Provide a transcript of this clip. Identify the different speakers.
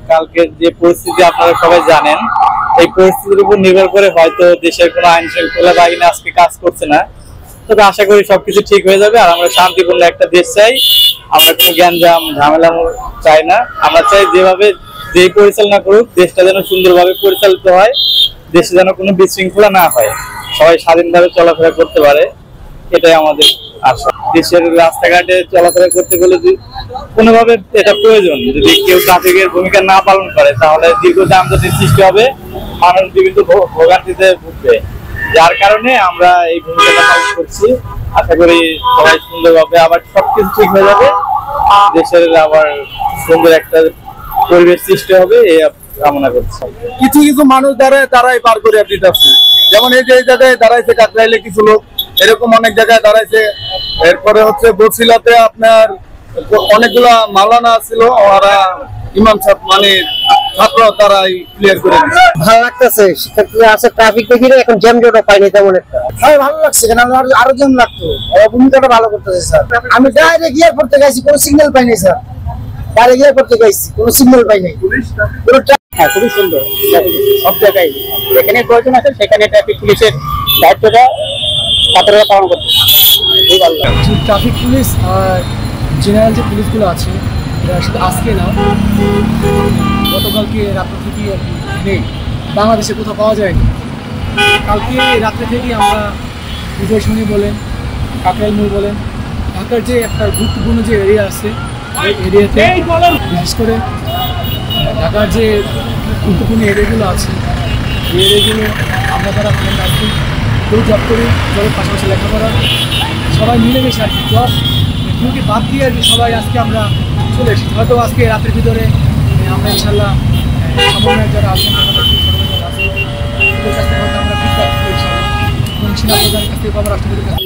Speaker 1: কালকের যে পরিস্থিতি আপনারা সবাই জানেন, এই পরিস্থিতির উপর নির্ভর করে হয়তো দেশের কোনো আইন শৃঙ্খলা বাহিনী আজকে কাজ করছে না। তবে আশা করি সবকিছু ঠিক হয়ে যাবে। আর আমরা শান্তিপূর্ণ একটা দেশ চাই, আমরা কোনো গ্যাঞ্জাম ঝামেলা চাই না। আমরা চাই যেভাবে যেই পরিচালনা করুক, দেশটা যেন সুন্দরভাবে পরিচালিত হয়, দেশে যেন কোনো বিশৃঙ্খলা না হয়, সবাই স্বাধীনভাবে চলাফেরা করতে পারে, এটাই আমাদের আশা। দেশের রাস্তাঘাটে চলাফেরা করতে গেলে কোনোভাবে এটা প্রয়োজন, যদি কেউ ট্রাফিকের ভূমিকা না পালন করে তাহলে দীর্ঘ যানজটের সৃষ্টি হবে, মানুষ বিভিন্ন ভোগান্তিতে ভুগবে। যার কারণে আমরা এই ভূমিকাটা পালন করছি। আশা করি সবাই সুন্দরভাবে আবার সবকিছু ঠিক হয়ে যাবে, দেশের আবার সুন্দর একটা পরিবেশ সৃষ্টি হবে, এই কামনা করছি।
Speaker 2: কিছু কিছু মানুষ দাঁড়ায় তারাই পার করে দিতেছে, যেমন এই যে এই জায়গায় দাঁড়াইছে কাকরাইলে কিছু লোক, এরকম অনেক জায়গায় দাঁড়াইছে। এরপরে হচ্ছে বছিলাতে আপনার অনেকগুলা মাওলানা ছিল, ওরা ইমাম সাহেব মানে ছাত্র তারাই ক্লিয়ার করে দিচ্ছে।
Speaker 3: ভালো লাগতেছে, আছে ট্রাফিক দেখি এখন জ্যাম জটও পাইনি তেমন একটা। ভালো লাগছে, কেন আরো জ্যাম লাগতো। ভূমিকাটা ভালো করতেছে স্যার। আমি ডাইরেক্ট এয়ারপোর্ট থেকে আইছি, কোনো সিগন্যাল পাইনি স্যার। ডাইরেক্ট এয়ারপোর্ট থেকে আইছি, কোনো সিগন্যাল পাইনি। হ্যাঁ, খুবই সুন্দর সব জায়গায়। যেখানে প্রয়োজন আছে সেখানে ট্রাফিক পুলিশের দায়িত্বটা ছাত্ররা পালন করতে।
Speaker 4: ট্রাফিক পুলিশ আর জেনারেল যে পুলিশগুলো আছে এরা শুধু আজকে না, গতকালকে রাত্রে থেকে আর কি নেই, বাংলাদেশে কোথাও পাওয়া যায়নি। কালকে রাত্রে থেকেই আমরা উদয়শনি বলেন, কাকরাইল মোড় বলেন, ঢাকার যে একটা গুরুত্বপূর্ণ যে এরিয়া আছে ওই এরিয়াতে, বিশেষ করে ঢাকার যে গুরুত্বপূর্ণ এরিয়াগুলো আছে এই এরিয়াগুলো আমরা যারা ফ্রেন্ড আছি কেউ জব করি, জবের পাশাপাশি লেখাপড়া, সবাই মিলেমিশে আর কি জব এগুলোকে বাদ দিয়ে আর কি সবাই আজকে আমরা চলে এসেছি। হয়তো আজকে রাতের ভিতরে আমরা ইনশাল্লাহ সমন্বয়ের যারা আছেন ওদের কাছ থেকে হয়তো আমরা ফিডব্যাক করি ইনশাল্লাহ, এবং সেনা প্রধানের কাছ থেকে পাবো, রাষ্ট্রপতির কাছ থেকে।